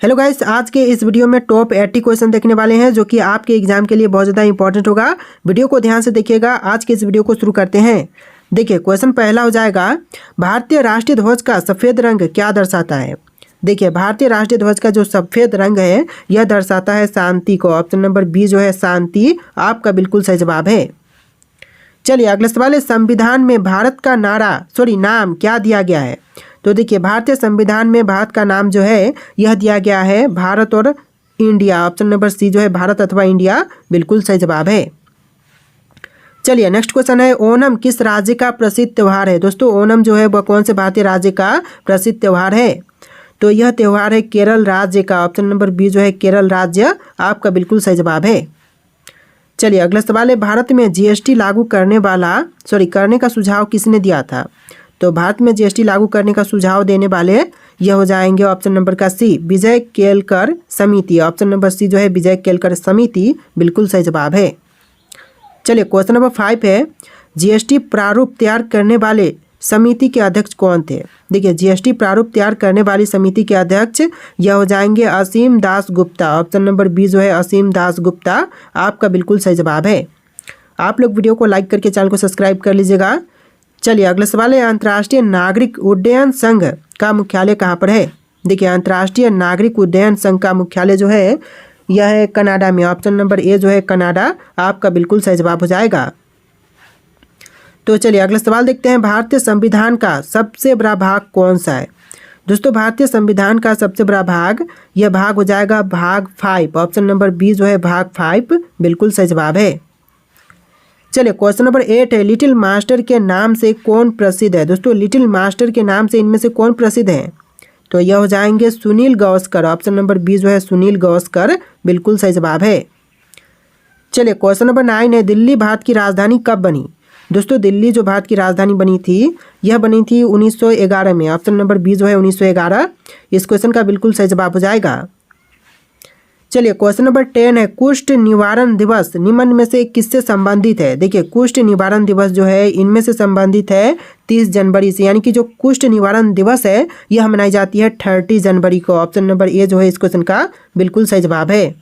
Hello guys, आज के इस वीडियो में टॉप 80 क्वेश्चन देखने वाले हैं जो कि आपके एग्जाम के लिए बहुत ज़्यादा इंपॉर्टेंट होगा। वीडियो को ध्यान से देखिएगा। आज के इस वीडियो को शुरू करते हैं। देखिए, क्वेश्चन पहला हो जाएगा, भारतीय राष्ट्रीय ध्वज का सफ़ेद रंग क्या दर्शाता है। देखिए, भारतीय राष्ट्रीय ध्वज का जो सफ़ेद रंग है यह दर्शाता है शांति को। ऑप्शन नंबर बी जो है शांति आपका बिल्कुल सही जवाब है। चलिए अगला सवाल है, संविधान में भारत का नाम क्या दिया गया है। तो देखिए, भारतीय संविधान में भारत का नाम जो है यह दिया गया है भारत और इंडिया। ऑप्शन नंबर सी जो है भारत अथवा इंडिया बिल्कुल सही जवाब है। चलिए नेक्स्ट क्वेश्चन है, ओणम किस राज्य का प्रसिद्ध त्यौहार है। दोस्तों, ओणम जो है वह कौन से भारतीय राज्य का प्रसिद्ध त्यौहार है। तो यह त्यौहार है केरल राज्य का। ऑप्शन नंबर बी जो है केरल राज्य आपका बिल्कुल सही जवाब है। चलिए अगला सवाल है, भारत में जीएसटी लागू करने का सुझाव किसने दिया था। तो भारत में जीएसटी लागू करने का सुझाव देने वाले यह हो जाएंगे ऑप्शन नंबर का सी, विजय केलकर समिति। ऑप्शन नंबर सी जो है विजय केलकर समिति बिल्कुल सही जवाब है। चलिए क्वेश्चन नंबर 5 है, जीएसटी प्रारूप तैयार करने वाले समिति के अध्यक्ष कौन थे। देखिए, जीएसटी प्रारूप तैयार करने वाली समिति के अध्यक्ष यह हो जाएंगे असीम Das Gupta. Option number B जो है असीम दास गुप्ता आपका बिल्कुल सही जवाब है। आप लोग वीडियो को लाइक करके चैनल को सब्सक्राइब कर लीजिएगा। चलिए अगला सवाल है, अंतर्राष्ट्रीय नागरिक उड्डयन संघ का मुख्यालय कहाँ पर है। देखिए, अंतर्राष्ट्रीय नागरिक उड्डयन संघ का मुख्यालय जो है यह है कनाडा में। ऑप्शन नंबर ए जो है कनाडा आपका बिल्कुल सही जवाब हो जाएगा। तो चलिए अगला सवाल देखते हैं, भारतीय संविधान का सबसे बड़ा भाग कौन सा है। दोस्तों, भारतीय संविधान का सबसे बड़ा भाग यह भाग हो जाएगा भाग 5। ऑप्शन नंबर बी जो है भाग 5 बिल्कुल सही जवाब है। चलिए क्वेश्चन नंबर 8 है, लिटिल मास्टर के नाम से कौन प्रसिद्ध है। दोस्तों, लिटिल मास्टर के नाम से इनमें से कौन प्रसिद्ध है। तो यह हो जाएंगे Sunil Gavaskar. Option number B जो है सुनील गावस्कर बिल्कुल सही जवाब है। चलिए क्वेश्चन नंबर 9 है, दिल्ली भारत की राजधानी कब बनी। दोस्तों, दिल्ली जो भारत की राजधानी बनी थी यह बनी थी 1911 में। ऑप्शन नंबर बी जो है 1911 इस क्वेश्चन का बिल्कुल सही जवाब हो जाएगा। चलिए क्वेश्चन नंबर 10 है, कुष्ठ निवारण दिवस निम्न में से किससे संबंधित है। देखिए, कुष्ठ निवारण दिवस जो है इनमें से संबंधित है 30 जनवरी से, यानी कि जो कुष्ठ निवारण दिवस है यह मनाई जाती है 30 जनवरी को। ऑप्शन नंबर ए जो है इस क्वेश्चन का बिल्कुल सही जवाब है।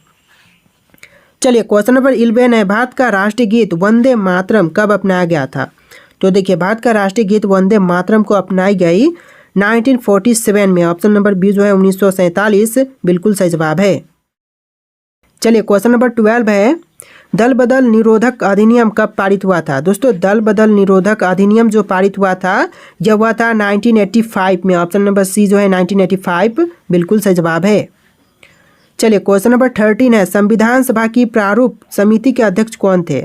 चलिए क्वेश्चन नंबर 11 है, भारत का राष्ट्रीय गीत वंदे मातरम कब अपनाया गया था। तो देखिए, भारत का राष्ट्रीय गीत वंदे मातरम को अपनाई गई 1947 में। ऑप्शन नंबर बी जो है 1947 बिल्कुल सही जवाब है। चलिए क्वेश्चन नंबर 12 है, दल बदल निरोधक अधिनियम कब पारित हुआ था। दोस्तों, दल बदल निरोधक अधिनियम जो पारित हुआ था यह हुआ था 1985 में। ऑप्शन नंबर सी जो है 1985 बिल्कुल सही जवाब है। चलिए क्वेश्चन नंबर 13 है, संविधान सभा की प्रारूप समिति के अध्यक्ष कौन थे।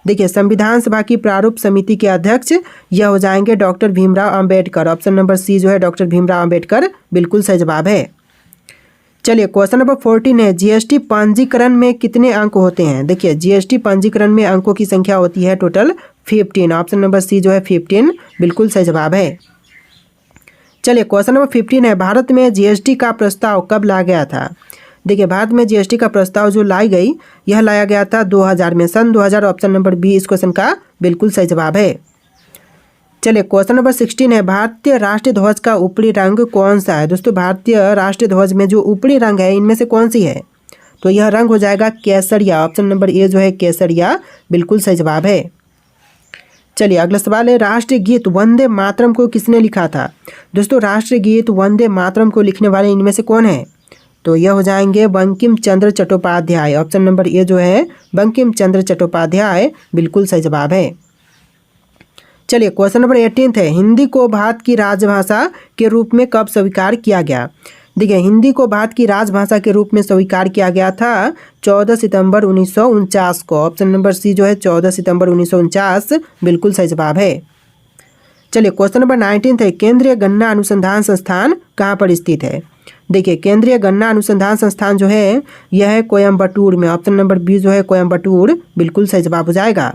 देखिए, संविधान सभा की प्रारूप समिति के अध्यक्ष यह हो जाएंगे doctor Bhimrao Ambedkar. Option number C जो है डॉक्टर भीमराव अंबेडकर बिल्कुल सही जवाब है। चलिए क्वेश्चन नंबर 14 है, जीएसटी पंजीकरण में कितने अंक होते हैं। देखिए, जीएसटी पंजीकरण में अंकों की संख्या होती है टोटल 15। ऑप्शन नंबर सी जो है 15 बिल्कुल सही जवाब है। चलिए क्वेश्चन नंबर 15 है, भारत में जीएसटी का प्रस्ताव कब लाया गया था। देखिए, भारत में जीएसटी का प्रस्ताव जो लाई गई यह लाया गया था 2000 में, सन 2000। ऑप्शन नंबर बी इस क्वेश्चन का बिल्कुल सही जवाब है। चलिए क्वेश्चन नंबर 16 है, भारतीय राष्ट्रीय ध्वज का ऊपरी रंग कौन सा है। दोस्तों, भारतीय राष्ट्रीय ध्वज में जो ऊपरी रंग है इनमें से कौन सी है। तो यह रंग हो जाएगा केसरिया। ऑप्शन नंबर ए जो है केसरिया बिल्कुल सही जवाब है। चलिए अगला सवाल है, राष्ट्रीय गीत वंदे मातरम को किसने लिखा था। दोस्तों, राष्ट्रीय गीत वंदे मातरम को लिखने वाले इनमें से कौन है। तो यह हो जाएंगे Bankim Chandra Chattopadhyay. Option number A जो है बंकिम चंद्र चट्टोपाध्याय बिल्कुल सही जवाब है। चलिए क्वेश्चन नंबर 18 है, हिंदी को भारत की राजभाषा के रूप में कब स्वीकार किया गया। देखिए, हिंदी को भारत की राजभाषा के रूप में स्वीकार किया गया था 14 सितंबर 1949 को। ऑप्शन नंबर सी जो है 14 सितंबर 1949 बिल्कुल सही जवाब है। चलिए क्वेश्चन नंबर 19 है, केंद्रीय गन्ना अनुसंधान संस्थान कहाँ पर स्थित है। देखिए, केंद्रीय गन्ना अनुसंधान संस्थान जो है यह है कोयम्बटूर में। ऑप्शन नंबर बी जो है कोयम्बटूर बिल्कुल सही जवाब हो जाएगा।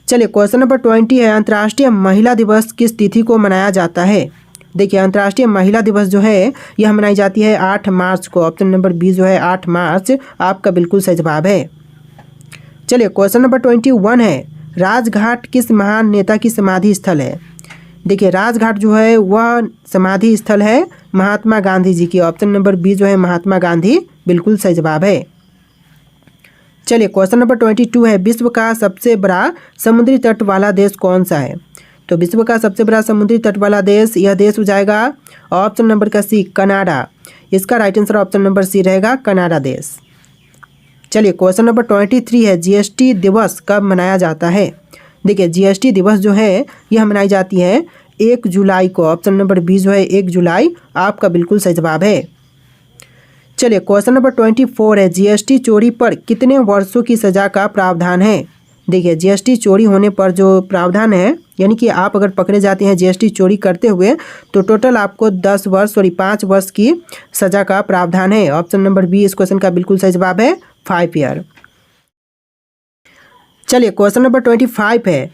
चलिए क्वेश्चन नंबर 20 है, अंतर्राष्ट्रीय महिला दिवस किस तिथि को मनाया जाता है। देखिए, अंतर्राष्ट्रीय महिला दिवस जो है यह मनाई जाती है 8 मार्च को। ऑप्शन नंबर बी जो है 8 मार्च आपका बिल्कुल सही जवाब है। चलिए क्वेश्चन नंबर 21 है, राजघाट किस महान नेता की समाधि स्थल है। देखिए, राजघाट जो है वह समाधि स्थल है महात्मा गांधी जी की। ऑप्शन नंबर बी जो है महात्मा गांधी बिल्कुल सही जवाब है। चलिए क्वेश्चन नंबर 22 है, विश्व का सबसे बड़ा समुद्री तट वाला देश कौन सा है? तो विश्व का सबसे बड़ा समुद्री तट वाला देश, यह देश हो जाएगा ऑप्शन नंबर का सी, कनाडा। इसका right answer option number C रहेगा, कनाडा देश। चलिए क्वेश्चन नंबर 23 है, जीएसटी दिवस कब मनाया जाता है? देखिए जीएसटी दिवस जो है यह मनाई जाती है 1 जुलाई को। ऑप्शन नंबर बी जो है 1 जुलाई आपका बिल्कुल सही जवाब है। चलिए क्वेश्चन नंबर 24 है, जीएसटी चोरी पर कितने वर्षों की सज़ा का प्रावधान है? देखिए जीएसटी चोरी होने पर जो प्रावधान है, यानी कि आप अगर पकड़े जाते हैं जीएसटी चोरी करते हुए तो टोटल आपको 5 वर्ष की सज़ा का प्रावधान है। ऑप्शन नंबर बी इस क्वेश्चन का बिल्कुल सही जवाब है, 5 ईयर। चलिए क्वेश्चन नंबर 25 है,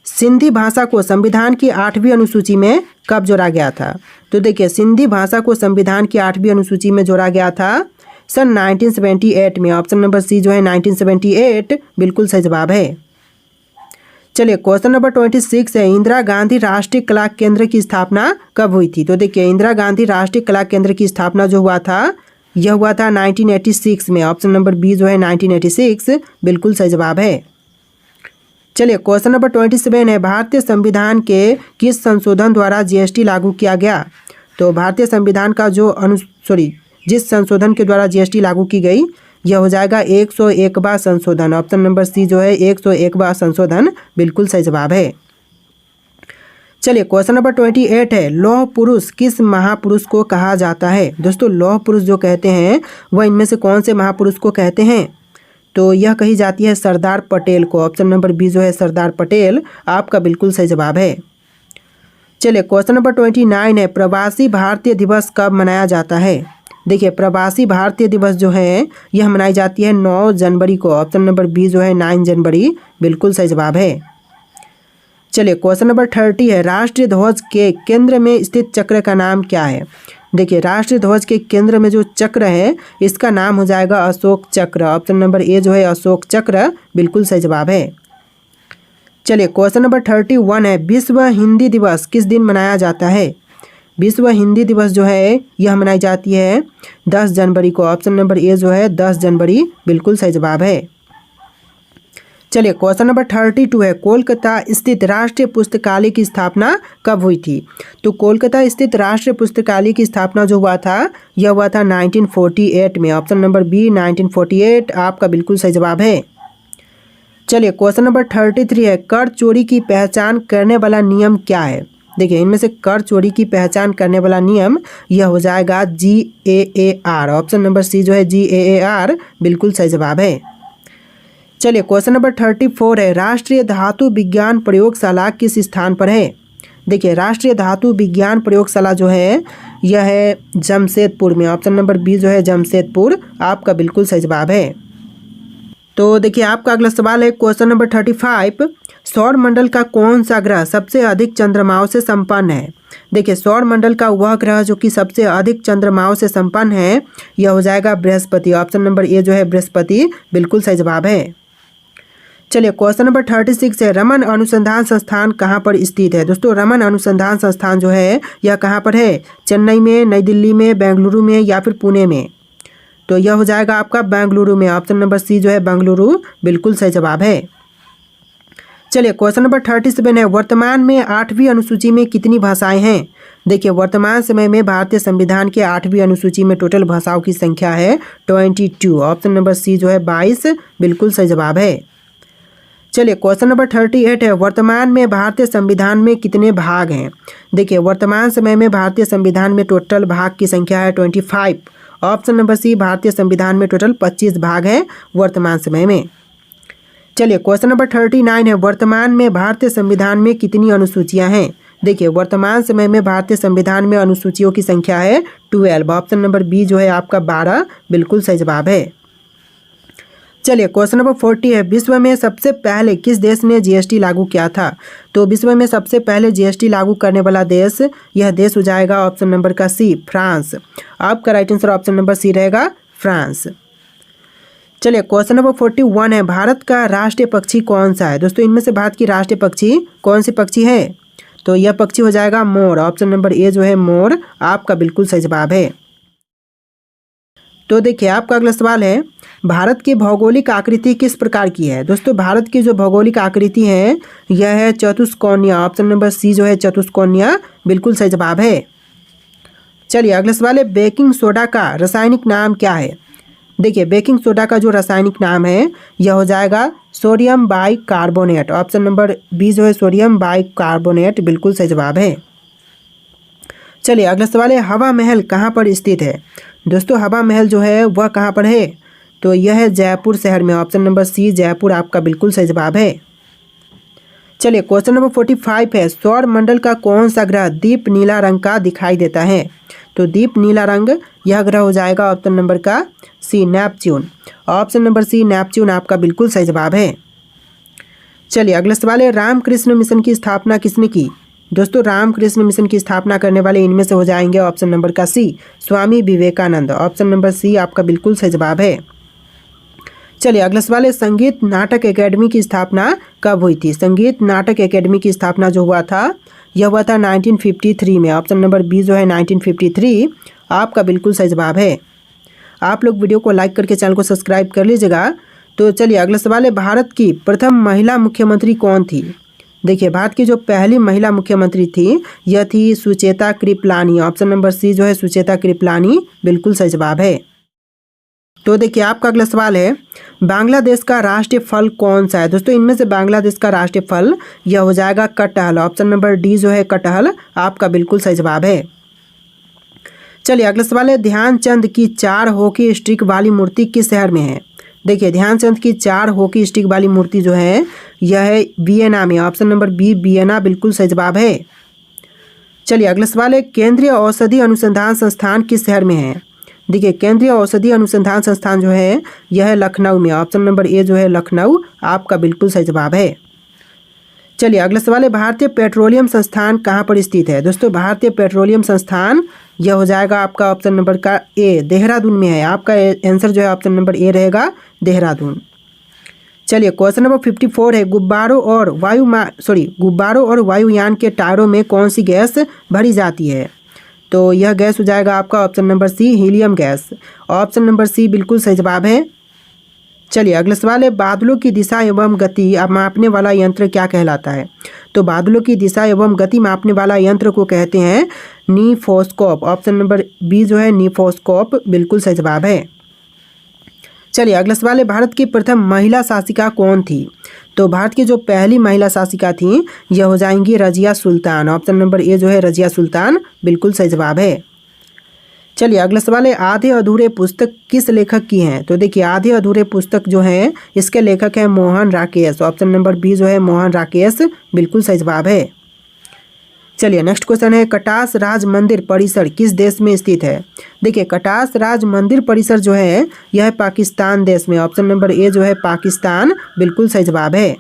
सिंधी भाषा को संविधान की 8वीं अनुसूची में कब जोड़ा गया था? तो देखिए सिंधी भाषा को संविधान की 8वीं अनुसूची में जोड़ा गया था सन 1978 में। ऑप्शन नंबर सी जो है 1978 बिल्कुल सही जवाब है। चलिए क्वेश्चन नंबर 26 है, इंदिरा गांधी राष्ट्रीय कला केंद्र की स्थापना कब हुई थी? तो देखिए इंदिरा गांधी राष्ट्रीय कला केंद्र की स्थापना जो हुआ था यह हुआ था 1986 में। ऑप्शन नंबर बी जो है 1986 बिल्कुल सही जवाब है। चलिए क्वेश्चन नंबर 27 है, भारतीय संविधान के किस संशोधन द्वारा जीएसटी लागू किया गया? तो भारतीय संविधान का जो जिस संशोधन के द्वारा जीएसटी लागू की गई यह हो जाएगा 101वां संशोधन। ऑप्शन नंबर सी जो है 101वां संशोधन बिल्कुल सही जवाब है। चलिए क्वेश्चन नंबर 28 है, लौह पुरुष किस महापुरुष को कहा जाता है? दोस्तों लौह पुरुष जो कहते हैं वह इनमें से कौन से महापुरुष को कहते हैं? तो यह कही जाती है सरदार पटेल को। ऑप्शन नंबर बी जो है सरदार पटेल आपका बिल्कुल सही जवाब है। चलिए क्वेश्चन नंबर 29 है, प्रवासी भारतीय दिवस कब मनाया जाता है? देखिए प्रवासी भारतीय दिवस जो है यह मनाई जाती है 9 जनवरी को। ऑप्शन नंबर बी जो है 9 जनवरी बिल्कुल सही जवाब है। चलिए क्वेश्चन नंबर 30 है, राष्ट्रीय ध्वज के केंद्र में स्थित चक्र का नाम क्या है? देखिए राष्ट्रीय ध्वज के केंद्र में जो चक्र है इसका नाम हो जाएगा अशोक चक्र। ऑप्शन नंबर ए जो है अशोक चक्र बिल्कुल सही जवाब है। चलिए क्वेश्चन नंबर 31 है, विश्व हिंदी दिवस किस दिन मनाया जाता है? विश्व हिंदी दिवस जो है यह मनाई जाती है 10 जनवरी को। ऑप्शन नंबर ए जो है 10 जनवरी बिल्कुल सही जवाब है। चलिए क्वेश्चन नंबर 32 है, कोलकाता स्थित राष्ट्रीय पुस्तकालय की स्थापना कब हुई थी? तो कोलकाता स्थित राष्ट्रीय पुस्तकालय की स्थापना जो हुआ था यह हुआ था 1948 में। ऑप्शन नंबर बी 1948 आपका बिल्कुल सही जवाब है। चलिए क्वेश्चन नंबर 33 है, कर चोरी की पहचान करने वाला नियम क्या है? देखिए इनमें से कर चोरी की पहचान करने वाला नियम यह हो जाएगा GAAR। ऑप्शन नंबर सी जो है GAAR बिल्कुल सही जवाब है। चलिए क्वेश्चन नंबर 34 है, राष्ट्रीय धातु विज्ञान प्रयोगशाला किस स्थान पर है? देखिए राष्ट्रीय धातु विज्ञान प्रयोगशाला जो है यह है जमशेदपुर में। ऑप्शन नंबर बी जो है जमशेदपुर आपका बिल्कुल सही जवाब है। तो देखिए आपका अगला सवाल है क्वेश्चन नंबर 35, सौर मंडल का कौन सा ग्रह सबसे अधिक चंद्रमाओं से संपन्न है? देखिए सौर मंडल का वह ग्रह जो कि सबसे अधिक चंद्रमाओं से संपन्न है यह हो जाएगा बृहस्पति। ऑप्शन नंबर ए जो है बृहस्पति बिल्कुल सही जवाब है। चलिए क्वेश्चन नंबर 36 है, रमन अनुसंधान संस्थान कहाँ पर स्थित है? दोस्तों रमन अनुसंधान संस्थान जो है यह कहाँ पर है? चेन्नई में, नई दिल्ली में, बेंगलुरु में या फिर पुणे में? तो यह हो जाएगा आपका बेंगलुरु में। ऑप्शन नंबर सी जो है बेंगलुरु बिल्कुल सही जवाब है। चलिए क्वेश्चन नंबर 37 है, वर्तमान में 8वीं अनुसूची में कितनी भाषाएं हैं? देखिए वर्तमान समय में भारतीय संविधान के 8वीं अनुसूची में टोटल भाषाओं की संख्या है 22। ऑप्शन नंबर सी जो है 22 बिल्कुल सही जवाब है। चलिए क्वेश्चन नंबर 38 है, वर्तमान में भारतीय संविधान में कितने भाग हैं? देखिए वर्तमान समय में भारतीय संविधान में टोटल भाग की संख्या है 25। ऑप्शन नंबर सी भारतीय संविधान में टोटल 25 भाग हैं वर्तमान समय में। चलिए क्वेश्चन नंबर 39 है, वर्तमान में भारतीय संविधान में कितनी अनुसूचियां हैं? देखिए वर्तमान समय में भारतीय संविधान में अनुसूचियों की संख्या है 12। ऑप्शन नंबर बी जो है आपका 12 बिल्कुल सही जवाब है। चलिए क्वेश्चन नंबर 40 है, विश्व में सबसे पहले किस देश ने जीएसटी लागू किया था? तो विश्व में सबसे पहले जीएसटी लागू करने वाला देश यह देश हो जाएगा ऑप्शन नंबर का सी, फ्रांस। आपका right answer option number C रहेगा, फ्रांस। चलिए क्वेश्चन नंबर 41 है, भारत का राष्ट्रीय पक्षी कौन सा है? दोस्तों इनमें से भारत की राष्ट्रीय पक्षी कौन सी पक्षी है? तो यह पक्षी हो जाएगा मोर। ऑप्शन नंबर ए जो है मोर आपका बिल्कुल सही जवाब है। तो देखिए आपका अगला सवाल है, भारत की भौगोलिक आकृति किस प्रकार की है। दोस्तों भारत की जो भौगोलिक आकृति है यह है चतुष्कोणीय। ऑप्शन नंबर सी जो है चतुष्कोणीय बिल्कुल सही जवाब है। चलिए अगला सवाल है, बेकिंग सोडा का रासायनिक नाम क्या है। देखिए बेकिंग सोडा का जो रासायनिक नाम है यह हो जाएगा sodium bicarbonate. Option number B जो है सोडियम बाइकार्बोनेट बिल्कुल सही जवाब है। चलिए अगला सवाल है, हवा महल कहाँ पर स्थित है। दोस्तों हवा महल जो है वह कहाँ पर है, तो यह है जयपुर शहर में। ऑप्शन नंबर सी जयपुर आपका बिल्कुल सही जवाब है। चलिए क्वेश्चन नंबर 45 है, सौर मंडल का कौन सा ग्रह दीप नीला रंग का दिखाई देता है। तो दीप नीला रंग यह ग्रह हो जाएगा ऑप्शन नंबर का C Neptune. Option number C Neptune आपका बिल्कुल सही जवाब है। चलिए अगला सवाल है, रामकृष्ण मिशन की स्थापना किसने की। दोस्तों रामकृष्ण मिशन की स्थापना करने वाले इनमें से हो जाएंगे ऑप्शन नंबर का सी स्वामी विवेकानंद। ऑप्शन नंबर सी आपका बिल्कुल सही जवाब है। चलिए अगला सवाल है, संगीत नाटक एकेडमी की स्थापना कब हुई थी। संगीत नाटक एकेडमी की स्थापना जो हुआ था यह हुआ था 1953 में। ऑप्शन नंबर बी जो है 1953 आपका बिल्कुल सही जवाब है। आप लोग वीडियो को लाइक करके चैनल को सब्सक्राइब कर लीजिएगा। तो चलिए अगला सवाल है, भारत की प्रथम महिला मुख्यमंत्री कौन थी। देखिए भारत की जो पहली महिला मुख्यमंत्री थी यह थी Sucheta Kripalani. Option number C जो है सुचेता कृपलानी बिल्कुल सही जवाब है। तो देखिए आपका अगला सवाल है, बांग्लादेश का राष्ट्रीय फल कौन सा है। दोस्तों इनमें से बांग्लादेश का राष्ट्रीय फल यह हो जाएगा कटहल। ऑप्शन नंबर डी जो है कटहल आपका बिल्कुल सही जवाब है। चलिए अगला सवाल है, ध्यानचंद की 4 हॉकी स्टिक वाली मूर्ति किस शहर में है। देखिए ध्यानचंद की 4 हॉकी स्टिक वाली मूर्ति जो है यह है वियना में। ऑप्शन नंबर बी वियना बिल्कुल सही जवाब है। चलिए अगला सवाल है, केंद्रीय औषधि अनुसंधान संस्थान किस शहर में है। देखिए केंद्रीय औषधि अनुसंधान संस्थान जो है यह है लखनऊ में। ऑप्शन नंबर ए जो है लखनऊ आपका बिल्कुल सही जवाब है। चलिए अगला सवाल है, भारतीय पेट्रोलियम संस्थान कहाँ पर स्थित है। दोस्तों भारतीय पेट्रोलियम संस्थान यह हो जाएगा आपका ऑप्शन नंबर का ए देहरादून में है। आपका आंसर जो है ऑप्शन नंबर ए रहेगा देहरादून। चलिए क्वेश्चन नंबर 54 है, गुब्बारों और वायुयान के टायरों में कौन सी गैस भरी जाती है। तो यह गैस हो जाएगा आपका option number C helium gas. Option number C बिल्कुल सही जवाब है। चलिए अगला सवाल है, बादलों की दिशा एवं गति मापने वाला यंत्र क्या कहलाता है। तो बादलों की दिशा एवं गति मापने वाला यंत्र को कहते हैं नीफोस्कोप। ऑप्शन नंबर बी जो है नीफोस्कोप बिल्कुल सही जवाब है। चलिए अगला सवाल है, भारत की प्रथम महिला शासिका कौन थी। तो भारत की जो पहली महिला शासिका थी यह हो जाएंगी Razia Sultan. Option number A जो है रजिया सुल्तान बिल्कुल सही जवाब है। चलिए अगला सवाल है, आधे अधूरे पुस्तक किस लेखक की हैं। तो देखिए आधे अधूरे पुस्तक जो है इसके लेखक हैं Mohan Rakesh. Option number B जो है मोहन राकेश बिल्कुल सही जवाब है। चलिए नेक्स्ट क्वेश्चन है, कटास राज मंदिर परिसर किस देश में स्थित है। देखिए कटास राज मंदिर परिसर जो है यह है पाकिस्तान देश में। ऑप्शन नंबर ए जो है पाकिस्तान बिल्कुल सही जवाब है।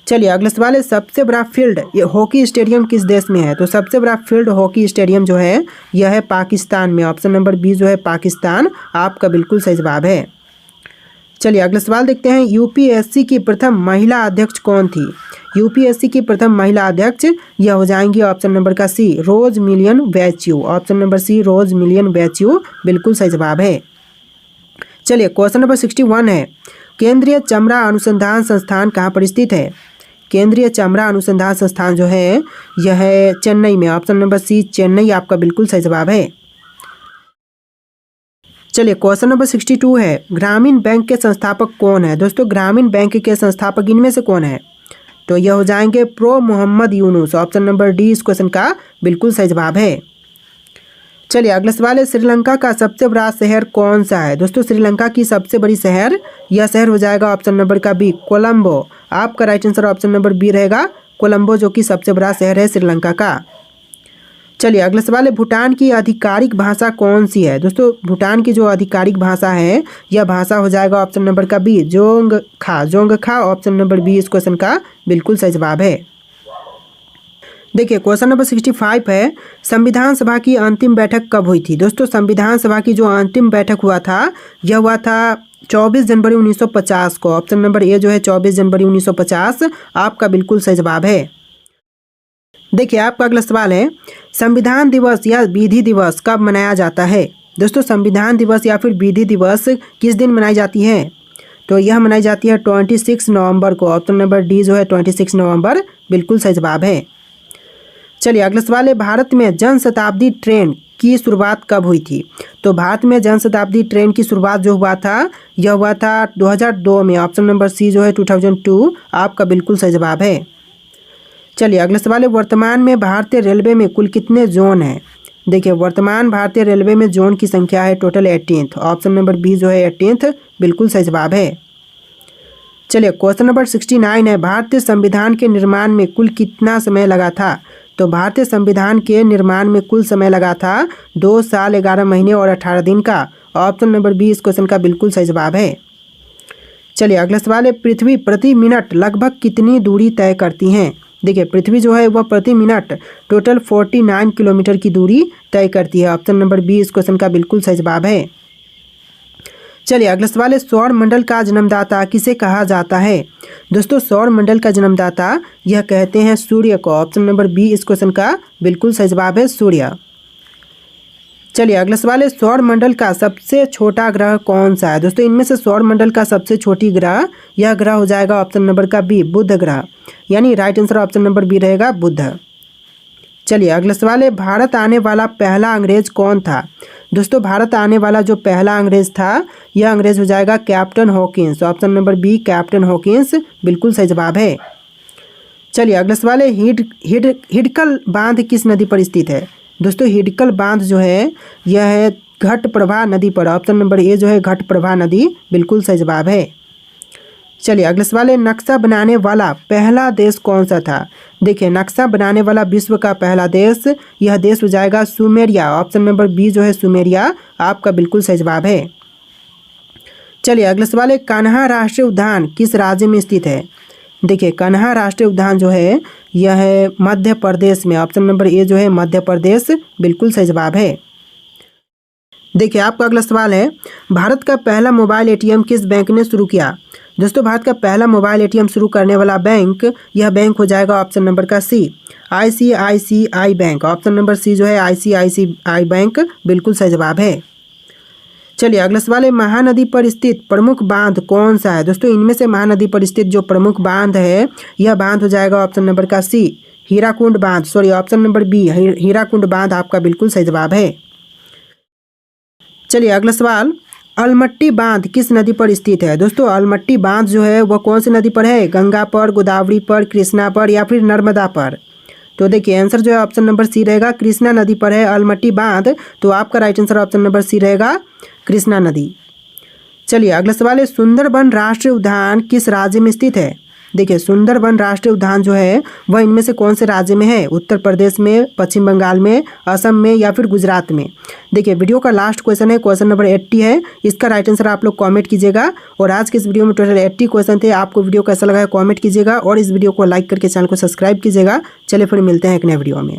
चलिए अगला सवाल है, सबसे बड़ा फील्ड हॉकी स्टेडियम किस देश में है। तो सबसे बड़ा फील्ड हॉकी स्टेडियम जो है यह है पाकिस्तान में। ऑप्शन नंबर बी जो है पाकिस्तान आपका बिल्कुल सही जवाब है। चलिए अगला सवाल देखते हैं, यूपीएससी की प्रथम महिला अध्यक्ष कौन थी। यूपीएससी की प्रथम महिला अध्यक्ष यह हो जाएंगी ऑप्शन नंबर का सी रोज मिलियन वैच्यू। ऑप्शन नंबर सी रोज मिलियन वैच्यू बिल्कुल सही जवाब है। चलिए क्वेश्चन नंबर 61 है, केंद्रीय चमड़ा अनुसंधान संस्थान कहाँ पर स्थित है। केंद्रीय चमड़ा अनुसंधान संस्थान जो है यह है चेन्नई में। ऑप्शन नंबर सी चेन्नई आपका बिल्कुल सही जवाब है। चलिए क्वेश्चन नंबर 62 है, ग्रामीण बैंक के संस्थापक कौन है। दोस्तों ग्रामीण बैंक के संस्थापक इनमें से कौन है। तो यह हो जाएंगे pro Mohammad Yunus. Option number D इस क्वेश्चन का बिल्कुल सही जवाब है। चलिए अगला सवाल है, श्रीलंका का सबसे बड़ा शहर कौन सा है। दोस्तों श्रीलंका की सबसे बड़ी शहर यह शहर हो जाएगा ऑप्शन नंबर का बी कोलंबो। आपका right answer option number B रहेगा कोलंबो, जो कि सबसे बड़ा शहर है श्रीलंका का। चलिए अगला सवाल है, भूटान की आधिकारिक भाषा कौन सी है। दोस्तों भूटान की जो आधिकारिक भाषा है यह भाषा हो जाएगा ऑप्शन नंबर का B Dzongkha. Option number B इस क्वेश्चन का बिल्कुल सही जवाब है। देखिए क्वेश्चन नंबर 65 है, संविधान सभा की अंतिम बैठक कब हुई थी। दोस्तों संविधान सभा की जो अंतिम बैठक हुआ था यह हुआ था 24 जनवरी 1950 को। ऑप्शन नंबर ए जो है 24 जनवरी 1950 आपका बिल्कुल सही जवाब है। देखिए आपका अगला सवाल है, संविधान दिवस या विधि दिवस कब मनाया जाता है? दोस्तों संविधान दिवस या फिर विधि दिवस किस दिन मनाई जाती है? तो यह मनाई जाती है 26 नवंबर को। ऑप्शन नंबर डी जो है 26 नवंबर बिल्कुल सही जवाब है। चलिए अगला सवाल है, भारत में जनशताब्दी ट्रेन की शुरुआत कब हुई थी? तो भारत में जनशताब्दी ट्रेन की शुरुआत जो हुआ था यह हुआ था 2002 में। ऑप्शन नंबर सी जो है 2002 आपका बिल्कुल सही जवाब है। चलिए अगला सवाल है, वर्तमान में भारतीय रेलवे में कुल कितने जोन हैं? देखिए वर्तमान भारतीय रेलवे में जोन की संख्या है total 18th। Option number B जो है 18th बिल्कुल सही जवाब है। चलिए क्वेश्चन नंबर 69 है, भारतीय संविधान के निर्माण में कुल कितना समय लगा था? तो भारतीय संविधान के निर्माण में कुल समय लगा था 2 साल 11 महीने और 18 दिन का। ऑप्शन नंबर बी इस क्वेश्चन का बिल्कुल सही जवाब है। चलिए अगला सवाल है, पृथ्वी प्रति मिनट लगभग कितनी दूरी तय करती हैं? देखिए पृथ्वी जो है वह प्रति मिनट टोटल 49 किलोमीटर की दूरी तय करती है। ऑप्शन नंबर बी इस क्वेश्चन का बिल्कुल सही जवाब है। चलिए अगला सवाल है, सौर मंडल का जन्मदाता किसे कहा जाता है? दोस्तों सौर मंडल का जन्मदाता यह कहते हैं सूर्य को। ऑप्शन नंबर बी इस क्वेश्चन का बिल्कुल सही जवाब है, सूर्य। चलिए अगला सवाल है, सौर मंडल का सबसे छोटा ग्रह कौन सा है? दोस्तों इनमें से सौर मंडल का सबसे छोटी ग्रह यह ग्रह हो जाएगा ऑप्शन नंबर का बी, बुध ग्रह। यानी right answer option number B रहेगा, बुध। चलिए अगला सवाल है, भारत आने वाला पहला अंग्रेज कौन था? दोस्तों भारत आने वाला जो पहला अंग्रेज था यह अंग्रेज हो जाएगा captain Hawkins. Option number B captain Hawkins बिल्कुल सही जवाब है। चलिए अगला सवाल है, हिडकल बांध किस नदी पर स्थित है? दोस्तों हिडकल बांध जो है यह है घटप्रभा नदी पर। ऑप्शन नंबर ए जो है घटप्रभा नदी बिल्कुल सही जवाब है। चलिए अगला सवाल है, नक्शा बनाने वाला पहला देश कौन सा था? देखिए नक्शा बनाने वाला विश्व का पहला देश यह देश हो जाएगा सुमेरिया। ऑप्शन नंबर बी जो है सुमेरिया आपका बिल्कुल सही जवाब है। चलिए अगला सवाल है, कान्हा राष्ट्रीय उद्यान किस राज्य में स्थित है? देखिए कान्हा राष्ट्रीय उद्यान जो है यह है मध्य प्रदेश में। ऑप्शन नंबर ए जो है मध्य प्रदेश बिल्कुल सही जवाब है। देखिए आपका अगला सवाल है, भारत का पहला मोबाइल एटीएम किस बैंक ने शुरू किया? दोस्तों भारत का पहला मोबाइल एटीएम शुरू करने वाला बैंक यह बैंक हो जाएगा ऑप्शन नंबर का C, ICICI bank. Option number C जो है ICICI बैंक बिल्कुल सही जवाब है। चलिए अगला सवाल है, महानदी पर स्थित प्रमुख बांध कौन सा है? दोस्तों इनमें से महानदी पर स्थित जो प्रमुख बांध है यह बांध हो जाएगा ऑप्शन नंबर का सी, हीराकुंड बांध। Sorry option number B Hirakud बांध आपका बिल्कुल सही जवाब है। चलिए अगला सवाल, अलमट्टी बांध किस नदी पर स्थित है? दोस्तों अलमट्टी बांध जो है वह कौन सी नदी पर है? गंगा पर, गोदावरी पर, कृष्णा पर या फिर नर्मदा पर? तो देखिए आंसर जो है ऑप्शन नंबर सी रहेगा, कृष्णा नदी पर है अलमट्टी बांध। तो आपका right answer option number C रहेगा, कृष्णा नदी। चलिए अगला सवाल है, सुंदरबन राष्ट्रीय उद्यान किस राज्य में स्थित है? देखिए सुंदरबन राष्ट्रीय उद्यान जो है वह इनमें से कौन से राज्य में है? उत्तर प्रदेश में, पश्चिम बंगाल में, असम में या फिर गुजरात में? देखिए वीडियो का लास्ट क्वेश्चन है, क्वेश्चन नंबर 80 है। इसका राइट आंसर आप लोग कमेंट कीजिएगा। और आज के इस वीडियो में टोटल 80 क्वेश्चन थे। आपको वीडियो कैसा लगा है कमेंट कीजिएगा और इस वीडियो को लाइक करके चैनल को सब्सक्राइब कीजिएगा। चलिए फिर मिलते हैं एक नए वीडियो में।